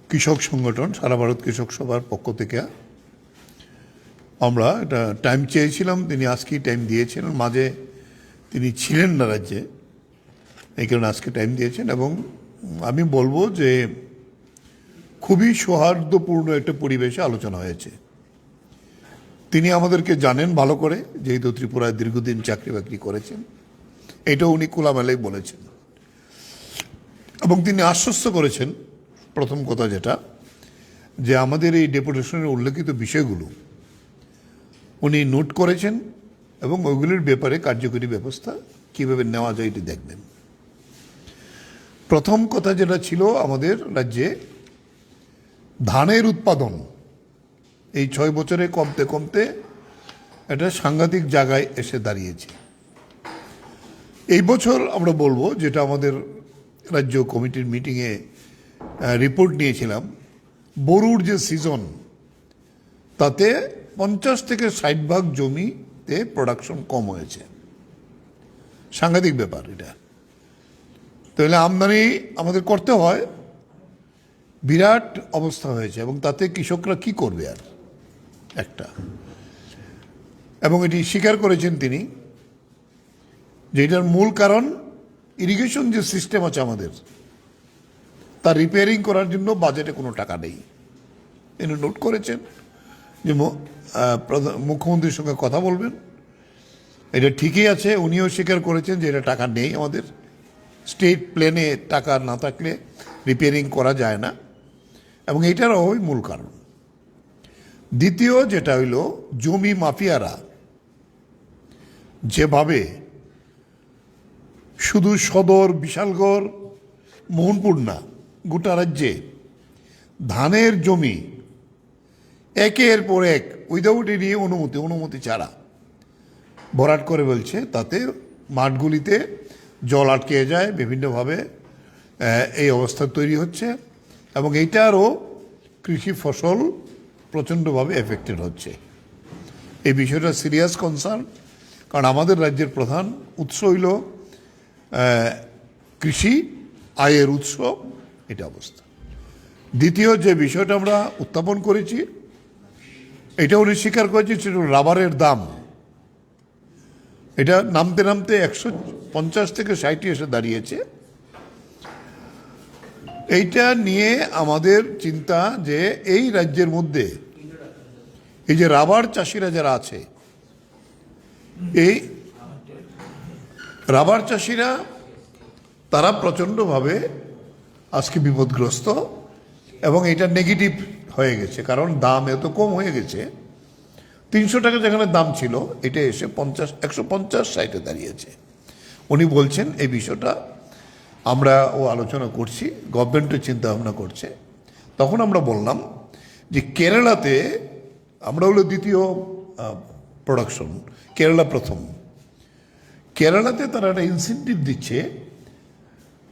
কৃষক সংগঠন সারা ভারত কৃষক সভার পক্ষ থেকে আমরা একটা টাইম চেয়েছিলাম, তিনি আজকেই টাইম দিয়েছিলেন। মাঝে তিনি ছিলেন না রাজ্যে, এই কারণে আজকে টাইম দিয়েছেন। এবং আমি বলবো যে খুবই সৌহার্দ্যপূর্ণ একটা পরিবেশে আলোচনা হয়েছে। তিনি আমাদেরকে জানেন ভালো করে, যেহেতু ত্রিপুরায় দীর্ঘদিন চাকরি বাকরি করেছেন, এটা উনি খোলামেলাই বলেছেন। এবং তিনি আশ্বস্ত করেছেন, প্রথম কথা যেটা, যে আমাদের এই ডেপুটেশনের উল্লেখিত বিষয়গুলো উনি নোট করেছেন এবং ওইগুলির ব্যাপারে কার্যকরী ব্যবস্থা কীভাবে নেওয়া যায় এটি দেখবেন। প্রথম কথা যেটা ছিল, আমাদের রাজ্যে ধানের উৎপাদন এই 6 বছরে কমতে কমতে একটা সাংঘাতিক জায়গায় এসে দাঁড়িয়েছে। এই বছর আমরা বলবো, যেটা আমাদের রাজ্য কমিটির মিটিংয়ে রিপোর্ট নিয়েছিলাম, বরুর যে সিজন, তাতে 50 থেকে 60% জমিতে প্রোডাকশন কম হয়েছে। সাংঘাতিক ব্যাপার এটা। তাহলে আমদানি আমাদের করতে হয়, বিরাট অবস্থা হয়েছে। এবং তাতে কৃষকরা কি করবে আর একটা, এবং এটি স্বীকার করেছেন তিনি যে এটার মূল কারণ ইরিগেশন যে সিস্টেম আছে আমাদের, তার রিপেয়ারিং করার জন্য বাজেটে কোনো টাকা নেই। তিনি নোট করেছেন যে মুখ্যমন্ত্রীর সঙ্গে কথা বলবেন। এটা ঠিকই আছে, উনিও স্বীকার করেছেন যে এটা টাকা নেই আমাদের। স্টেট প্লেনে টাকা না থাকলে রিপেয়ারিং করা যায় না, এবং এইটারও মূল কারণ। দ্বিতীয় যেটা হইল, জমি মাফিয়ারা যেভাবে শুধু সদর, বিশালগড়, মোহনপুর না, গোটা রাজ্যে ধানের জমি একের পর এক উইদাউট এনি অনুমতি ছাড়া ভরাট করে বলছে, তাতে মাঠগুলিতে জল আটকে যায়, বিভিন্নভাবে এই অবস্থা তৈরি হচ্ছে। এবং এইটারও কৃষি ফসল প্রচণ্ডভাবে এফেক্টেড হচ্ছে। এই বিষয়টা সিরিয়াস কনসার্ন, কারণ আমাদের রাজ্যের প্রধান উৎস হইল কৃষি, আয়ের উৎস, এটা অবস্থা। দ্বিতীয় যে বিষয়টা আমরা উত্থাপন করেছি, এটা উনি স্বীকার করেছি, সেটা রাবারের দাম। এটা নামতে নামতে 150 থেকে 60 এসে দাঁড়িয়েছে। এইটা নিয়ে আমাদের চিন্তা যে এই রাজ্যের মধ্যে এই যে রাবার চাষিরা যারা আছে, এই রাবার চাষিরা তারা প্রচণ্ডভাবে আজকে বিপদগ্রস্ত, এবং এটা নেগেটিভ হয়ে গেছে। কারণ দাম এত কম হয়ে গেছে, 300 টাকা যেখানে দাম ছিল, এটা এসে 150-60 দাঁড়িয়েছে। উনি বলছেন এই বিষয়টা আমরা আলোচনা করছি, গভর্নমেন্টের চিন্তা ভাবনা করছে। তখন আমরা বললাম যে কেরালাতে আমরা হলো দ্বিতীয় প্রোডাকশন, কেরালা প্রথম। কেরালাতে তারা একটা ইনসেন্টিভ দিচ্ছে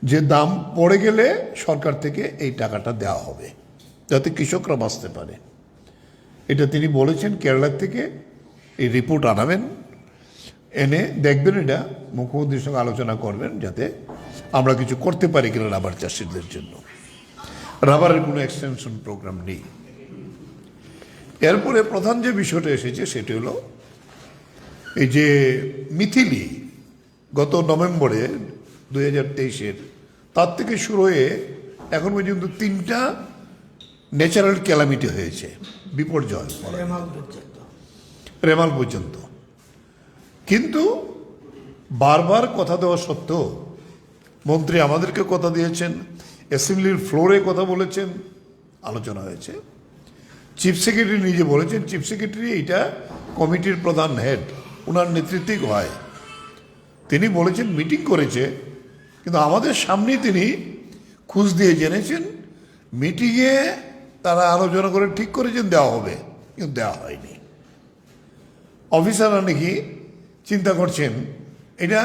যে দাম পড়ে গেলে সরকার থেকে এই টাকাটা দেওয়া হবে, যাতে কৃষকরা বাঁচতে পারে। এটা তিনি বলেছেন। কেরালার থেকে এই রিপোর্ট আনাবেন, এনে দেখবেন, এটা মুখ্যমন্ত্রীর সঙ্গে আলোচনা করবেন, যাতে আমরা কিছু করতে পারি কিনা রাবার চাষিদের জন্য। রাবারের কোনো এক্সটেনশন প্রোগ্রাম নেই। এরপরে প্রধান যে বিষয়টা এসেছে সেটি হলো এই যে মিথিলি গত নভেম্বরে 2023-এর, তার থেকে শুরু হয়ে এখন পর্যন্ত 3টা ন্যাচারাল ক্যালামিটি হয়েছে, বিপর্যয়, রেমাল পর্যন্ত। কিন্তু বারবার কথা দেওয়া সত্ত্বেও মন্ত্রী আমাদেরকে কথা দিয়েছেন, অ্যাসেম্বলির ফ্লোরে কথা বলেছেন, আলোচনা হয়েছে। চিফ সেক্রেটারি নিজে বলেছেন, চিফ সেক্রেটারি এটা কমিটির প্রধান হেড, ওনার নেতৃত্বেই হয়। তিনি বলেছেন মিটিং করেছে, কিন্তু আমাদের সামনেই তিনি খুঁজ দিয়ে জেনেছেন মিটিংয়ে তারা আলোচনা করে ঠিক করেছেন দেওয়া হবে, কিন্তু দেওয়া হয়নি। অফিসাররা নাকি চিন্তা করছেন এটা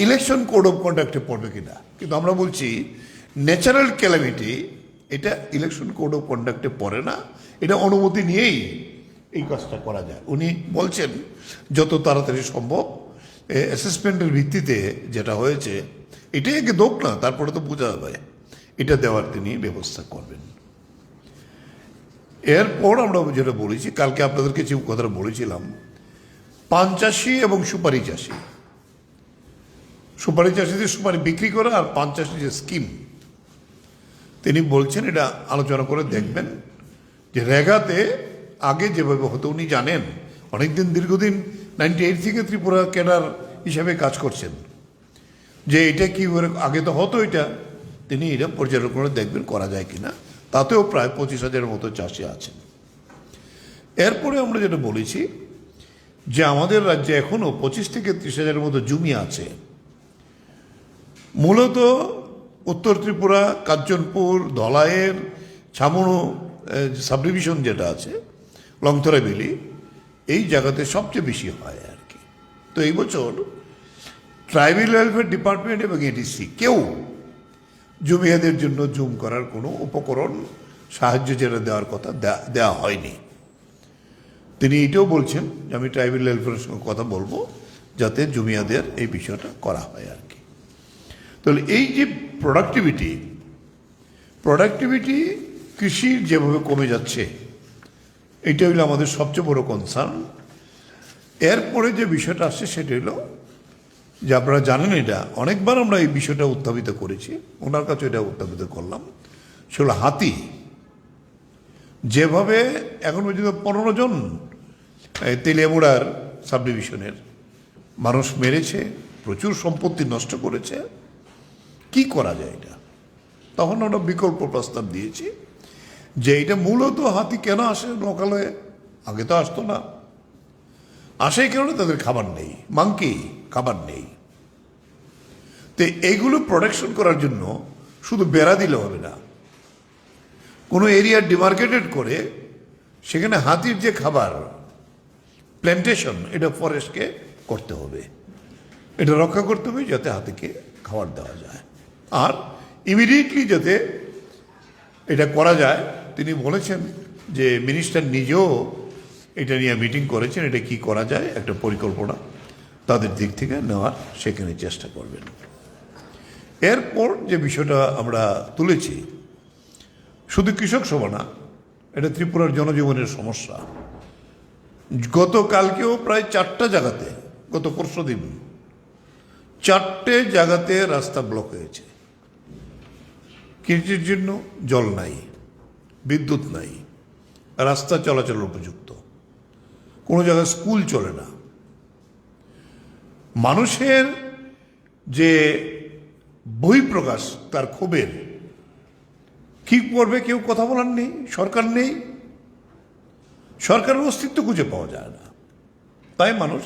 ইলেকশন কোড অফ কন্ডাক্টে পড়বে কিনা, কিন্তু আমরা বলছি ন্যাচারাল ক্যালামিটি এটা ইলেকশন কোড অফ কন্ডাক্টে পড়ে না, এটা অনুমতি নিয়েই এই কাজটা করা যায়। উনি বলছেন যত তাড়াতাড়ি সম্ভব অ্যাসেসমেন্টের ভিত্তিতে যেটা হয়েছে এটাই আগে দোক না, তারপরে তো বোঝা যাবে এটা দেওয়ার তিনি ব্যবস্থা করবেন। এরপর আমরা যেটা বলেছি, কালকে আপনাদেরকে যে কথাটা বলেছিলাম, পান চাষি এবং সুপারি চাষি, সুপারি চাষিদের সুপারি বিক্রি করা আর পান চাষি যে স্কিম, তিনি বলছেন এটা আলোচনা করে দেখবেন যে রেগাতে আগে যেভাবে হতো, উনি জানেন অনেকদিন দীর্ঘদিন 98 থেকে ত্রিপুরা ক্যাডার হিসাবে কাজ করছেন, যে এটা কি আগে তো হতো, এটা তিনি এটা পর্যবেক্ষণ করে দেখবেন করা যায় কিনা। তাতেও প্রায় 25,000-এর মতো চাষি আছেন। এরপরে আমরা যেটা বলেছি যে আমাদের রাজ্যে এখনও 25 থেকে 30,000-এর মতো জমি আছে, মূলত উত্তর ত্রিপুরা, কাঞ্চনপুর, ধলাইয়ের ছামুনো সাব ডিভিশন যেটা আছে, লংথরা ভ্যালি, এই জায়গাতে সবচেয়ে বেশি হয় আর কি। তো এই বছর ট্রাইবাল ওয়েলফেয়ার ডিপার্টমেন্ট এবং এডিসি কেউ জমিয়াদের জন্য জুম করার কোনো উপকরণ, সাহায্য যেটা দেওয়ার কথা দেওয়া হয়নি। তিনি এটাও বলছেন যে আমি ট্রাইবাল ওয়েলফেয়ারের সঙ্গে কথা বলবো যাতে জমিয়াদের এই বিষয়টা করা হয় আর কি। তাহলে এই যে প্রোডাক্টিভিটি কৃষির যেভাবে কমে যাচ্ছে, এটা হইলো আমাদের সবচেয়ে বড় কনসার্ন। এরপরে যে বিষয়টা আসছে সেটা হলো যে আপনারা জানেন, এটা অনেকবার আমরা এই বিষয়টা উত্থাপিত করেছি, ওনার কাছে এটা উত্থাপিত করলাম, সেগুলো হাতি যেভাবে এখন পর্যন্ত 15 জন তেলিয়ামুড়ার সাব ডিভিশনের মানুষ মেরেছে, প্রচুর সম্পত্তি নষ্ট করেছে, কি করা যায় এটা? তখন আমরা বিকল্প প্রস্তাব দিয়েছি যে এটা মূলত হাতি কেন আসে লোকালয়ে, আগে তো আসতো না, আসে এই কারণে তাদের খাবার নেই, মাংকি খাবার নেই। তো এইগুলো প্রোটেকশন করার জন্য শুধু বেড়া দিলে হবে না, কোনো এরিয়া ডিমার্কেটেড করে সেখানে হাতির যে খাবার প্ল্যান্টেশন, এটা ফরেস্টকে করতে হবে, এটা রক্ষা করতে হবে যাতে হাতিকে খাবার দেওয়া যায়, আর ইমিডিয়েটলি যাতে এটা করা যায়। তিনি বলেছেন যে মিনিস্টার নিজেও এটা নিয়ে মিটিং করেছেন, এটা কি করা যায় একটা পরিকল্পনা তাদের দিক থেকে নেওয়ার সেখানে চেষ্টা করবেন। এরপর যে বিষয়টা আমরা তুলেছি, শুধু কৃষক সভা না, এটা ত্রিপুরার জনজীবনের সমস্যা। গতকালকেও প্রায় 4টা জায়গাতে, গত পরশু দিন 4টে জায়গাতে রাস্তা ব্লক হয়েছে। কৃষির জন্য জল নাই, বিদ্যুৎ নাই, রাস্তা চলাচলের উপযুক্ত, কোনো জায়গায় স্কুল চলে না। মানুষের যে বহিঃপ্রকাশ তার ক্ষোভের, কি করবে কেউ কথা বলার নেই, সরকার নেই, সরকারের অস্তিত্ব খুঁজে পাওয়া যায় না। তাই মানুষ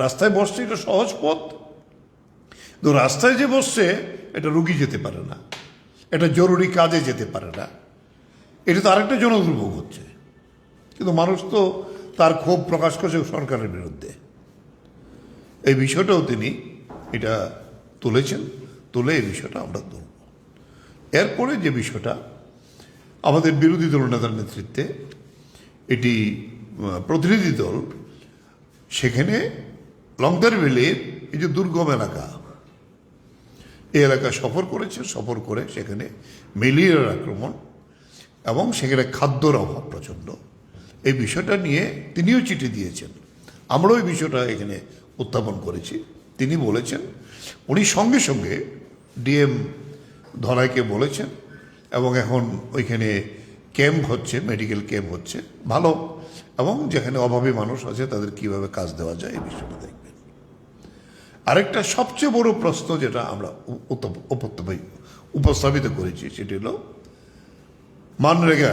রাস্তায় বসছে, এটা সহজ পথ। তো রাস্তায় যে বসছে এটা রুগী যেতে পারে না, এটা জরুরি কাজে যেতে পারে না, এটা তো আরেকটা জনদুর্ভোগ হচ্ছে। কিন্তু মানুষ তো তার ক্ষোভ প্রকাশ করছে সরকারের বিরুদ্ধে। এই বিষয়টাও তিনি এটা তুলেছেন, তুলে এই বিষয়টা আমরা তুলব। এরপরে যে বিষয়টা আমাদের বিরোধী দল নেতার নেতৃত্বে এটি প্রতিনিধি দল, সেখানে লংথরা ভ্যালির এই যে দুর্গম এলাকা, এই এলাকা সফর করেছে, সফর করে সেখানে ম্যালেরিয়ার আক্রমণ এবং সেখানে খাদ্যর অভাব প্রচণ্ড, এই বিষয়টা নিয়ে তিনিও চিঠি দিয়েছেন। আমরাও এই বিষয়টা এখানে উত্থাপন করেছি। তিনি বলেছেন উনি সঙ্গে সঙ্গে ডিএম ধলাইকে বলেছেন, এবং এখন ওইখানে ক্যাম্প হচ্ছে, মেডিকেল ক্যাম্প হচ্ছে ভালো, এবং যেখানে অভাবী মানুষ আছে তাদের কিভাবে কাজ দেওয়া যায় এই বিষয়টা দেখবেন। আরেকটা সবচেয়ে বড় প্রশ্ন যেটা আমরা উপস্থাপিত করেছি সেটি হলো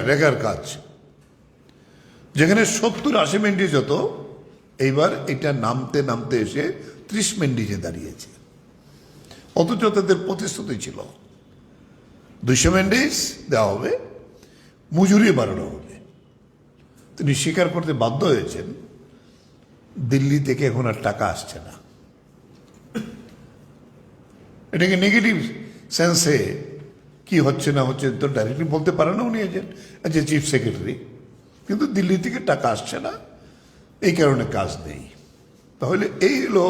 রেগার কাজ, যেখানে 70-80 মেন্ডিজ হতো, এইবার এটা নামতে নামতে এসে 30 মেন্ডিজে দাঁড়িয়েছে। অথচ তাদের প্রতিশ্রুতি ছিল 200 মেন্ডিজ দেওয়া হবে, মজুরি বাড়ানো হবে। তিনি স্বীকার করতে বাধ্য হয়েছেন দিল্লি থেকে এখন আর টাকা আসছে না। এটাকে নেগেটিভ সেন্সে কি হচ্ছে না হচ্ছে তো ডাইরেক্টলি বলতে পারে না উনি, যে চিফ সেক্রেটারি, কিন্তু দিল্লি থেকে টাকা আসছে না, এই কারণে কাজ নেই। তাহলে এই হলো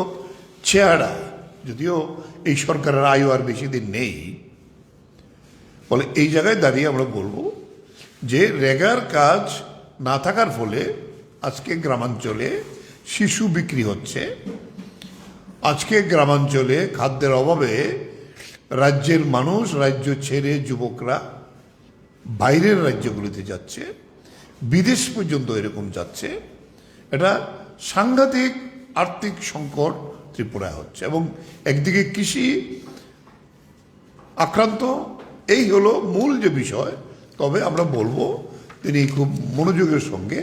চেহারা। যদিও এই সরকারের আয়ু আর বেশি দিন নেই, ফলে এই জায়গায় দাঁড়িয়ে আমরা বলবো যে রেগার কাজ না থাকার ফলে আজকে গ্রামাঞ্চলে শিশু বিক্রি হচ্ছে, আজকে গ্রামাঞ্চলে খাদ্যের অভাবে রাজ্যের মানুষ রাজ্য ছেড়ে যুবকরা বাইরের রাজ্যগুলিতে যাচ্ছে, বিদেশ পর্যন্ত এরকম যাচ্ছে। এটা সাংঘাতিক আর্থিক সংকট ত্রিপুরায় হচ্ছে এবং একদিকে কৃষি আক্রান্ত, এই হলো মূল যে বিষয়। তবে আমরা বলবো তিনি খুব মনোযোগের সঙ্গে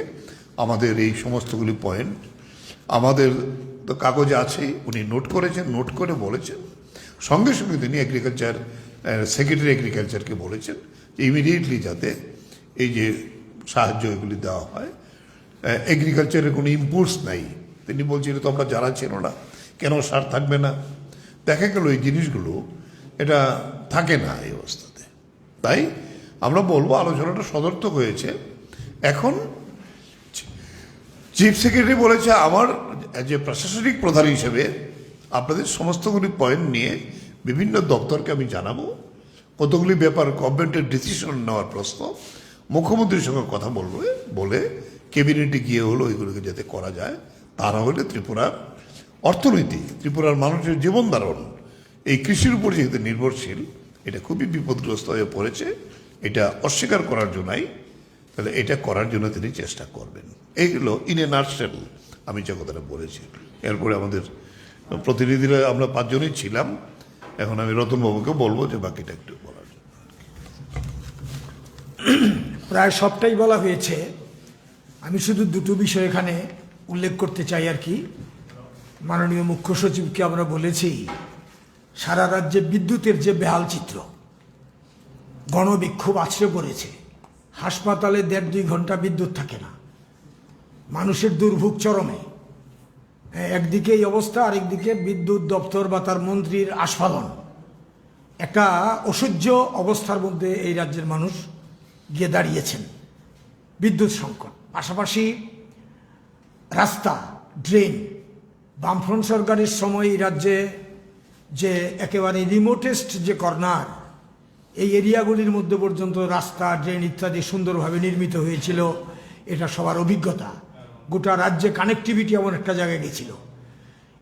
আমাদের এই সমস্তগুলি পয়েন্ট আমাদের তো কাগজে আছেই, উনি নোট করেছেন, নোট করে বলেছেন। সঙ্গে সঙ্গে তিনি এগ্রিকালচার সেক্রেটারি এগ্রিকালচারকে বলেছেন ইমিডিয়েটলি যাতে এই যে সাহায্য এগুলি দেওয়া হয়। এগ্রিকালচারের কোনো ইম্পোর্টস নাই, তিনি বলছেন তো আমরা যারা ছিল না, কেন সার থাকবে না? দেখা গেল এই জিনিসগুলো এটা থাকে না এই অবস্থাতে। তাই আমরা বলবো আলোচনাটা সদর্থক হয়েছে। এখন চিফ সেক্রেটারি বলেছে আমার যে প্রশাসনিক প্রধান হিসেবে আপনাদের সমস্তগুলি পয়েন্ট নিয়ে বিভিন্ন দপ্তরকে আমি জানাবো, কতগুলি ব্যাপার গভর্নমেন্টের ডিসিশন নেওয়ার প্রশ্ন মুখ্যমন্ত্রীর সঙ্গে কথা বলবে, বলে ক্যাবিনেটে গিয়ে হলো এগুলোকে যাতে করা যায়। তা না হলে ত্রিপুরার অর্থনীতি, ত্রিপুরার মানুষের জীবন ধারণ এই কৃষির উপর যেহেতু নির্ভরশীল, এটা খুবই বিপদগ্রস্ত হয়ে পড়েছে। এটা অস্বীকার করার জন্যই, তাহলে এটা করার জন্য তিনি চেষ্টা করবেন। এইগুলো ইন এ নাটসেল আমি যে কথাটা বলেছি। এরপরে আমাদের প্রতিনিধিরা আমরা 5 জনই ছিলাম। এখন আমি রতনবাবুকে বলবো যে বাকিটা একটু বলার জন্য। প্রায় সবটাই বলা হয়েছে। আমি শুধু দুটো বিষয় এখানে উল্লেখ করতে চাই আর কি। মাননীয় মুখ্য সচিবকে আমরা বলেছি সারা রাজ্যে বিদ্যুতের যে বেহাল চিত্র, গণবিক্ষোভ আছড়ে পড়েছে, হাসপাতালে 1.5-2 ঘন্টা বিদ্যুৎ থাকে না, মানুষের দুর্ভোগ চরমে। একদিকে এই অবস্থা, আরেকদিকে বিদ্যুৎ দপ্তর বা তার মন্ত্রীর আস্ফালন। একটা অসহ্য অবস্থার মধ্যে এই রাজ্যের মানুষ গিয়ে দাঁড়িয়েছেন। বিদ্যুৎ সংকট, পাশাপাশি রাস্তা, ড্রেন। বামফ্রন্ট সরকারের সময় এই রাজ্যে যে একেবারে রিমোটেস্ট যে কর্নার, এই এরিয়াগুলির মধ্যে পর্যন্ত রাস্তা, ড্রেন ইত্যাদি সুন্দরভাবে নির্মিত হয়েছিল। এটা সবার অভিজ্ঞতা। গোটা রাজ্যে কানেক্টিভিটি এমন একটা জায়গায় গেছিল।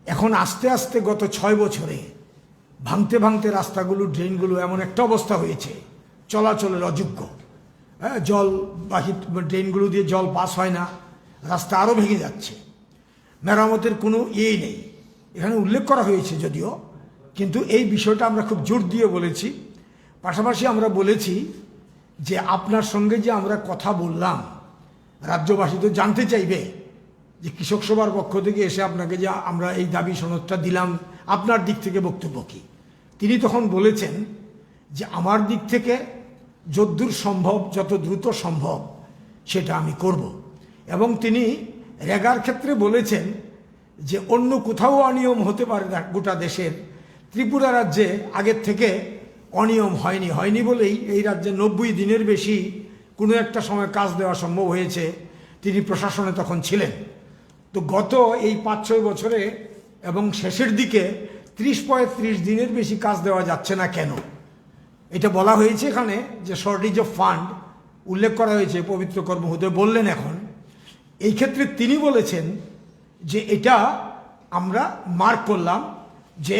এখন আস্তে আস্তে গত 6 বছরে ভাঙতে ভাঙতে রাস্তাগুলো, ড্রেনগুলো এমন একটা অবস্থা হয়েছে চলাচলের অযোগ্য। জলবাহিত ড্রেনগুলো দিয়ে জল পাস হয় না, রাস্তা আরও ভেঙে যাচ্ছে, মেরামতের কোনো ইয়েই নেই। এখানে উল্লেখ করা হয়েছে যদিও, কিন্তু এই বিষয়টা আমরা খুব জোর দিয়ে বলেছি। পাশাপাশি আমরা বলেছি যে আপনার সঙ্গে যে আমরা কথা বললাম, রাজ্যবাসী তো জানতে চাইবে যে কৃষক সভার পক্ষ থেকে এসে আপনাকে যে আমরা এই দাবি সনদটা দিলাম, আপনার দিক থেকে বক্তব্য কী? তিনি তখন বলেছেন যে আমার দিক থেকে যদ্দূর সম্ভব, যত দ্রুত সম্ভব সেটা আমি করব। এবং তিনি রেগার ক্ষেত্রে বলেছেন যে অন্য কোথাও অনিয়ম হতে পারে না গোটা দেশের, ত্রিপুরা রাজ্যে আগের থেকে অনিয়ম হয়নি বলেই এই রাজ্যে 90 দিনের বেশি কোনো একটা সময় কাজ দেওয়া সম্ভব হয়েছে। তিনি প্রশাসনে তখন ছিলেন। তো গত এই 5-6 বছরে এবং শেষের দিকে 30-35 দিনের বেশি কাজ দেওয়া যাচ্ছে না কেন? এটা বলা হয়েছে এখানে যে শর্টেজ অফ ফান্ড উল্লেখ করা হয়েছে, পবিত্র কর্মহোদয় বললেন। এখন এই ক্ষেত্রে তিনি বলেছেন যে এটা আমরা মার্ক করলাম যে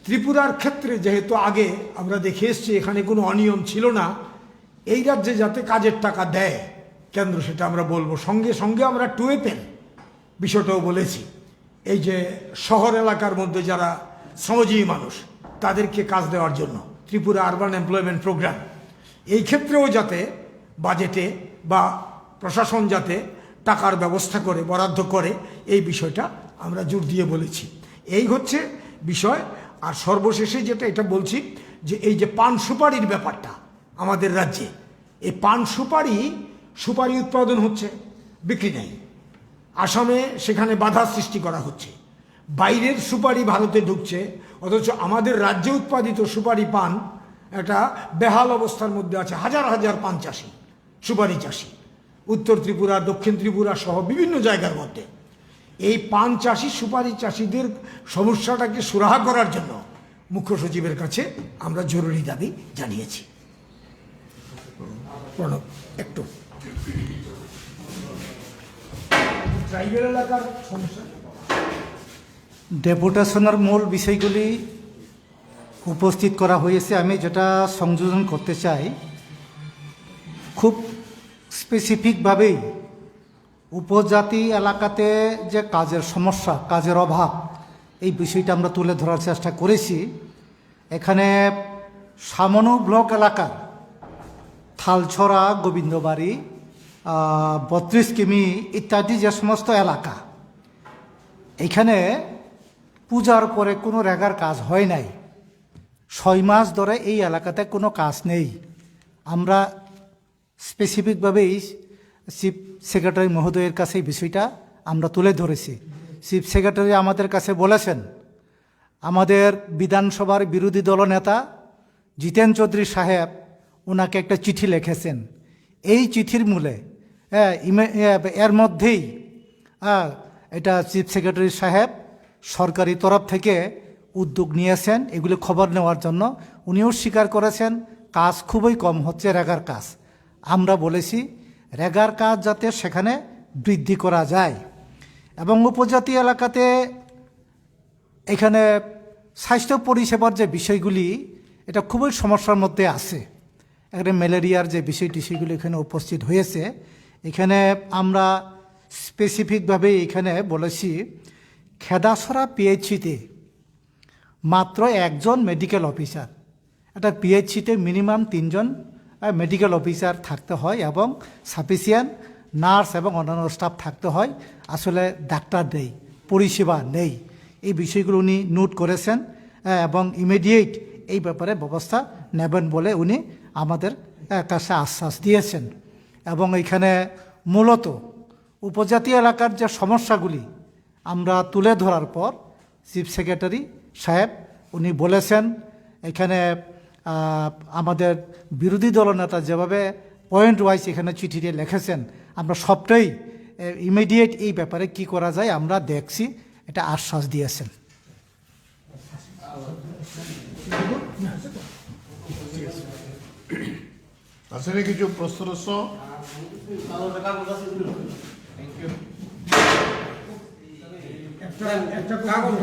ত্রিপুরার ক্ষেত্রে যেহেতু আগে আমরা দেখে এসছি এখানে কোনো অনিয়ম ছিল না, এই রাজ্যে যাতে কাজের টাকা দেয় কেন্দ্র, সেটা আমরা বলবো। সঙ্গে সঙ্গে আমরা টুয়েপের বিষয়টাও বলেছি। এই যে শহর এলাকার মধ্যে যারা শ্রমজীবী মানুষ, তাদেরকে কাজ দেওয়ার জন্য ত্রিপুরা আরবান এমপ্লয়মেন্ট প্রোগ্রাম, এই ক্ষেত্রেও যাতে বাজেটে বা প্রশাসন যাতে টাকার ব্যবস্থা করে, বরাদ্দ করে, এই বিষয়টা আমরা জোর দিয়ে বলেছি। এই হচ্ছে বিষয়। আর সর্বশেষে যেটা এটা বলছি যে এই যে পান সুপারির ব্যাপারটা আমাদের রাজ্যে, এই পান সুপারি উৎপাদন হচ্ছে, বিক্রি নেই। আসামে সেখানে বাধা সৃষ্টি করা হচ্ছে, বাইরের সুপারি ভারতে ঢুকছে, অথচ আমাদের রাজ্যে উৎপাদিত সুপারি পান একটা বেহাল অবস্থার মধ্যে আছে। হাজার হাজার পান চাষি, সুপারি চাষি, উত্তর ত্রিপুরা, দক্ষিণ ত্রিপুরা সহ বিভিন্ন জায়গার মধ্যে। এই পান চাষি, সুপারি চাষিদের সমস্যাটাকে সুরাহা করার জন্য মুখ্য সচিবের কাছে আমরা জরুরি দাবি জানিয়েছি। প্রণব একটু ট্রাইবেল এলাকার সমস্যা। ডেপুটেশনের মূল বিষয়গুলি উপস্থিত করা হয়েছে। আমি যেটা সংযোজন করতে চাই, খুব স্পেসিফিকভাবেই উপজাতি এলাকাতে যে কাজের সমস্যা, কাজের অভাব, এই বিষয়টা আমরা তুলে ধরার চেষ্টা করেছি। এখানে সামনু ব্লক এলাকার থালছড়া, গোবিন্দবাড়ি, 32 কিমি ইত্যাদি যে সমস্ত এলাকা, এখানে পূজার পরে কোনো রেগার কাজ হয় নাই। 6 মাস ধরে এই এলাকাতে কোনো কাজ নেই। আমরা স্পেসিফিকভাবেই চিফ সেক্রেটারি মহোদয়ের কাছে এই বিষয়টা আমরা তুলে ধরেছি। চিফ সেক্রেটারি আমাদের কাছে বলেছেন, আমাদের বিধানসভার বিরোধী দলনেতা জিতেন চৌধুরী সাহেব ওনাকে একটা চিঠি লিখেছেন। এই চিঠির মূলে এর মধ্যেই এটা চিফ সেক্রেটারি সাহেব সরকারি তরফ থেকে উদ্যোগ নিয়েছেন এগুলো খবর নেওয়ার জন্য। উনিও স্বীকার করেছেন কাজ খুবই কম হচ্ছে, রেগার কাজ। আমরা বলেছি রেগার কাজ যাতে সেখানে বৃদ্ধি করা যায়। এবং উপজাতি এলাকাতে এখানে স্বাস্থ্য পরিষেবার যে বিষয়গুলি, এটা খুবই সমস্যার মধ্যে আছে। এখানে ম্যালেরিয়ার যে বিষয়টি সেগুলো এখানে উপস্থিত হয়েছে। এখানে আমরা স্পেসিফিকভাবে এখানে বলেছি খেদাসরা পিএইচসিতে মাত্র একজন মেডিকেল অফিসার, একটা পিএইচসিতে মিনিমাম 3 জন মেডিকেল অফিসার থাকতে হয় এবং সাফিসিয়েন্ট নার্স এবং অন্যান্য স্টাফ থাকতে হয়। আসলে ডাক্তার নেই, পরিষেবা নেই। এই বিষয়গুলো উনি নোট করেছেন এবং ইমিডিয়েট এই ব্যাপারে ব্যবস্থা নেবেন বলে উনি আমাদের কাছে আশ্বাস দিয়েছেন। এবং এখানে মূলত উপজাতি এলাকার যে সমস্যাগুলি আমরা তুলে ধরার পর চিফ সেক্রেটারি সাহেব উনি বলেছেন, এখানে আমাদের বিরোধী দলনেতা যেভাবে পয়েন্ট ওয়াইজ এখানে চিঠিতে লিখেছেন, আমরা সবটাই ইমিডিয়েট এই ব্যাপারে কি করা যায় আমরা দেখছি, এটা আশ্বাস দিয়েছেন। আসলে কিছু প্রশ্ন একটা কাগজ